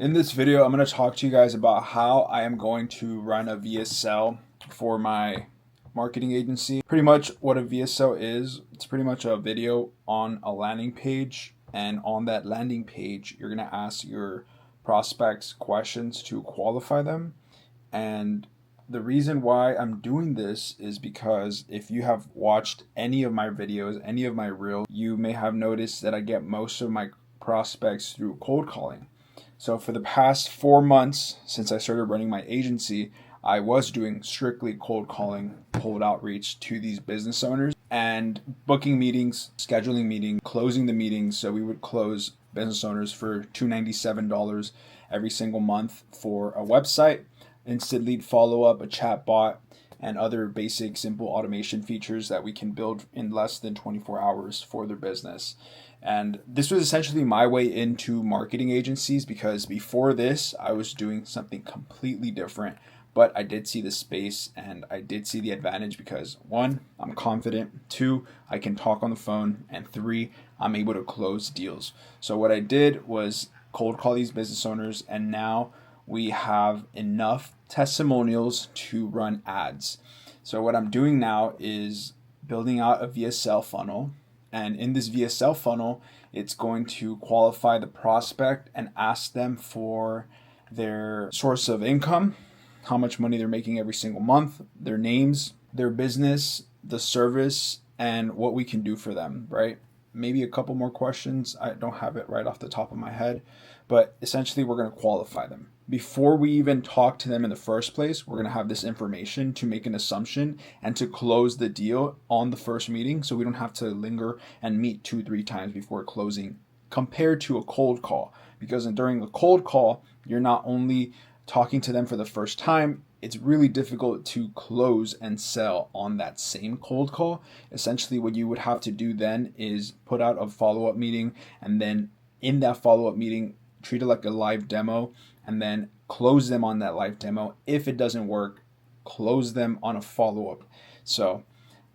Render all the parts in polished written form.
In this video, I'm going to talk to you guys about how I am going to run a VSL for my marketing agency. Pretty much what a VSL is, it's pretty much a video on a landing page, and on that landing page, you're going to ask your prospects questions to qualify them. And the reason why I'm doing this is because if you have watched any of my videos, any of my reels, you may have noticed that I get most of my prospects through cold calling. So for the past 4 months since I started running my agency, I was doing strictly cold calling, cold outreach to these business owners and booking meetings, scheduling meetings, closing the meetings. So we would close business owners for $297 every single month for a website, instant lead follow-up, a chat bot, and other basic simple automation features that we can build in less than 24 hours for their business. And this was essentially my way into marketing agencies, because before this, I was doing something completely different. But I did see the space and I did see the advantage because 1, I'm confident, 2, I can talk on the phone, and 3, I'm able to close deals. So what I did was cold call these business owners, and now we have enough testimonials to run ads. So what I'm doing now is building out a VSL funnel. And in this VSL funnel, it's going to qualify the prospect and ask them for their source of income, how much money they're making every single month, their names, their business, the service, and what we can do for them, right? Maybe a couple more questions. I don't have it right off the top of my head, but essentially we're going to qualify them. Before we even talk to them in the first place, we're going to have this information to make an assumption and to close the deal on the first meeting, so we don't have to linger and meet 2-3 times before closing, compared to a cold call. Because during a cold call, you're not only talking to them for the first time, it's really difficult to close and sell on that same cold call. Essentially, what you would have to do then is put out a follow-up meeting, and then in that follow-up meeting, treat it like a live demo, and then close them on that live demo. If it doesn't work, close them on a follow-up. So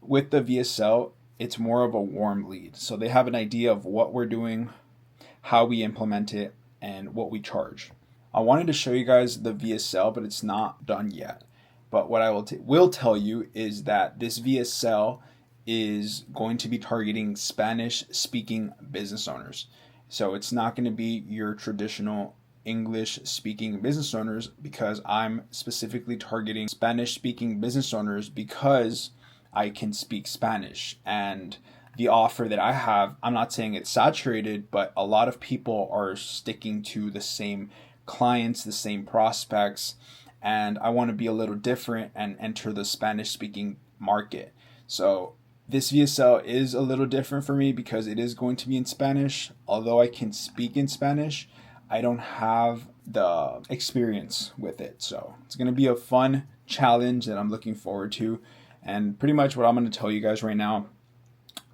with the VSL, it's more of a warm lead. So they have an idea of what we're doing, how we implement it, and what we charge. I wanted to show you guys the VSL, but it's not done yet. But what I will tell you is that this VSL is going to be targeting Spanish-speaking business owners. So it's not going to be your traditional English-speaking business owners, because I'm specifically targeting Spanish-speaking business owners because I can speak Spanish. And the offer that I have, I'm not saying it's saturated, but a lot of people are sticking to the same clients, the same prospects, and I want to be a little different and enter the Spanish-speaking market. So this VSL is a little different for me because it is going to be in Spanish. Although I can speak in Spanish, I don't have the experience with it. So it's going to be a fun challenge that I'm looking forward to. And pretty much what I'm going to tell you guys right now,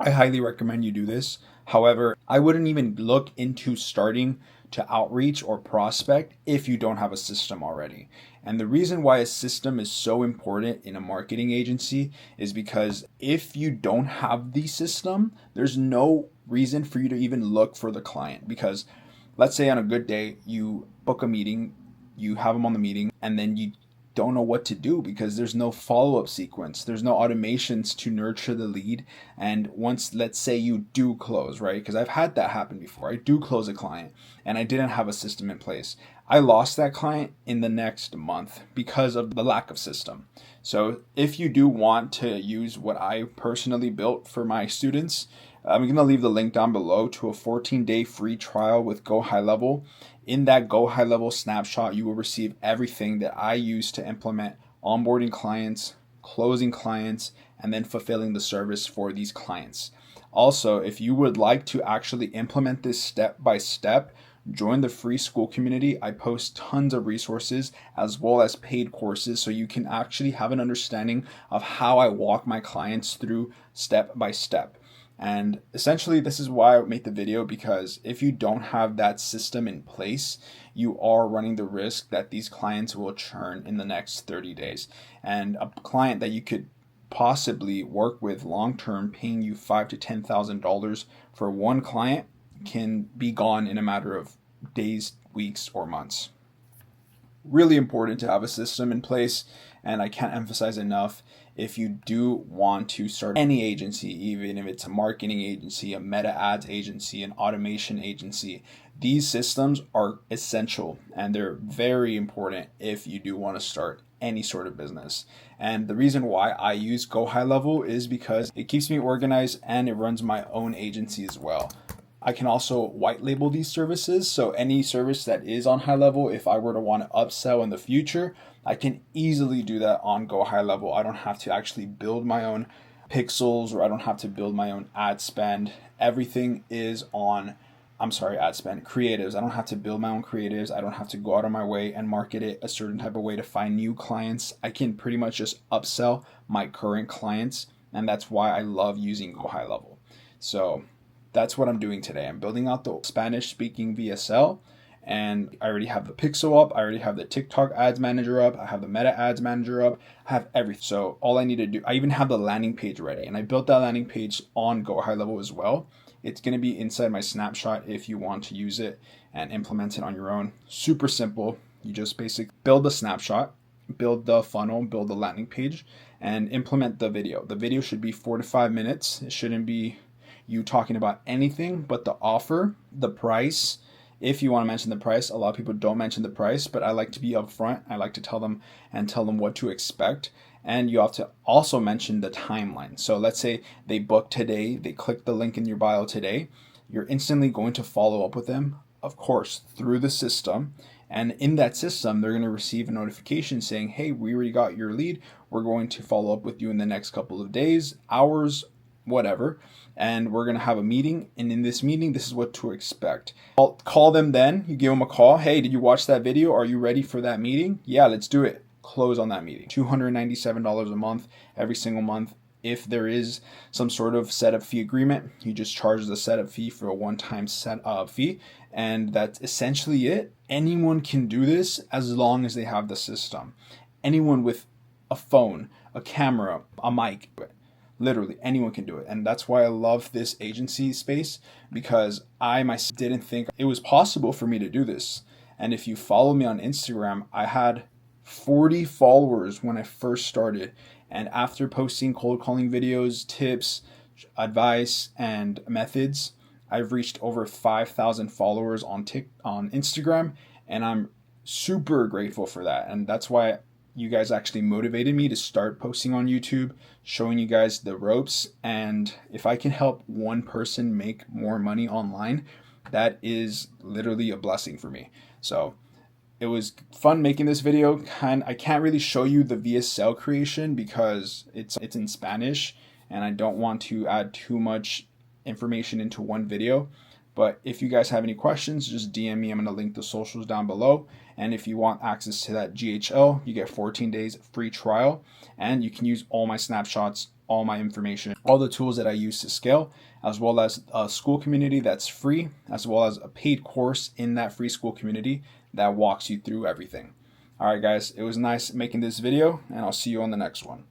I highly recommend you do this. However, I wouldn't even look into starting to outreach or prospect if you don't have a system already. And the reason why a system is so important in a marketing agency is because if you don't have the system, there's no reason for you to even look for the client. Because let's say on a good day, you book a meeting, you have them on the meeting, and then you don't know what to do because there's no follow-up sequence. There's no automations to nurture the lead. And once, let's say you do close, right? Because I've had that happen before. I do close a client and I didn't have a system in place. I lost that client in the next month because of the lack of system. So if you do want to use what I personally built for my students, I'm going to leave the link down below to a 14-day free trial with GoHighLevel. In that GoHighLevel snapshot, you will receive everything that I use to implement onboarding clients, closing clients, and then fulfilling the service for these clients. Also, if you would like to actually implement this step by step, join the free school community. I post tons of resources as well as paid courses, so you can actually have an understanding of how I walk my clients through step by step. And essentially, this is why I made the video, because if you don't have that system in place, you are running the risk that these clients will churn in the next 30 days. And a client that you could possibly work with long-term, paying you $5,000 to $10,000 for one client, can be gone in a matter of days, weeks or months. Really important to have a system in place, and I can't emphasize enough, if you do want to start any agency, even if it's a marketing agency, a meta ads agency, an automation agency, these systems are essential and they're very important if you do want to start any sort of business. And the reason why I use GoHighLevel is because it keeps me organized and it runs my own agency as well. I can also white label these services. So any service that is on HighLevel, if I were to want to upsell in the future, I can easily do that on GoHighLevel. I don't have to actually build my own pixels, or I don't have to build my own ad spend. Everything is on, ad spend, creatives. I don't have to build my own creatives. I don't have to go out of my way and market it a certain type of way to find new clients. I can pretty much just upsell my current clients. And that's why I love using GoHighLevel. So that's what I'm doing today. I'm building out the Spanish speaking VSL, and I already have the pixel up. I already have the TikTok ads manager up. I have the meta ads manager up. I have everything. So all I need to do, I even have the landing page ready, and I built that landing page on GoHighLevel as well. It's going to be inside my snapshot if you want to use it and implement it on your own. Super simple. You just basically build the snapshot, build the funnel, build the landing page, and implement the video. The video should be 4 to 5 minutes. It shouldn't be you talking about anything but the offer, the price. If you want to mention the price, a lot of people don't mention the price, but I like to be upfront. I like to tell them what to expect. And you have to also mention the timeline. So let's say they book today, they click the link in your bio today. You're instantly going to follow up with them, of course, through the system. And in that system, they're going to receive a notification saying, hey, we already got your lead. We're going to follow up with you in the next couple of days, hours, whatever, and we're going to have a meeting, and in this meeting, this is what to expect. I'll call them then. You give them a call. Hey, did you watch that video? Are you ready for that meeting? Yeah, let's do it. Close on that meeting. $297 a month, every single month. If there is some sort of setup fee agreement, you just charge the setup fee for a one-time setup fee, and that's essentially it. Anyone can do this as long as they have the system. Anyone with a phone, a camera, a mic, literally anyone can do it. And that's why I love this agency space, because I myself didn't think it was possible for me to do this. And if you follow me on Instagram, I had 40 followers when I first started. And after posting cold calling videos, tips, advice, and methods, I've reached over 5,000 followers on Instagram. And I'm super grateful for that. And that's why you guys actually motivated me to start posting on YouTube, showing you guys the ropes. And if I can help one person make more money online, that is literally a blessing for me. So it was fun making this video. I can't really show you the VSL creation because it's in Spanish, and I don't want to add too much information into one video. But if you guys have any questions, just DM me. I'm going to link the socials down below. And if you want access to that GHL, you get 14 days free trial, and you can use all my snapshots, all my information, all the tools that I use to scale, as well as a school community that's free, as well as a paid course in that free school community that walks you through everything. All right, guys, it was nice making this video, and I'll see you on the next one.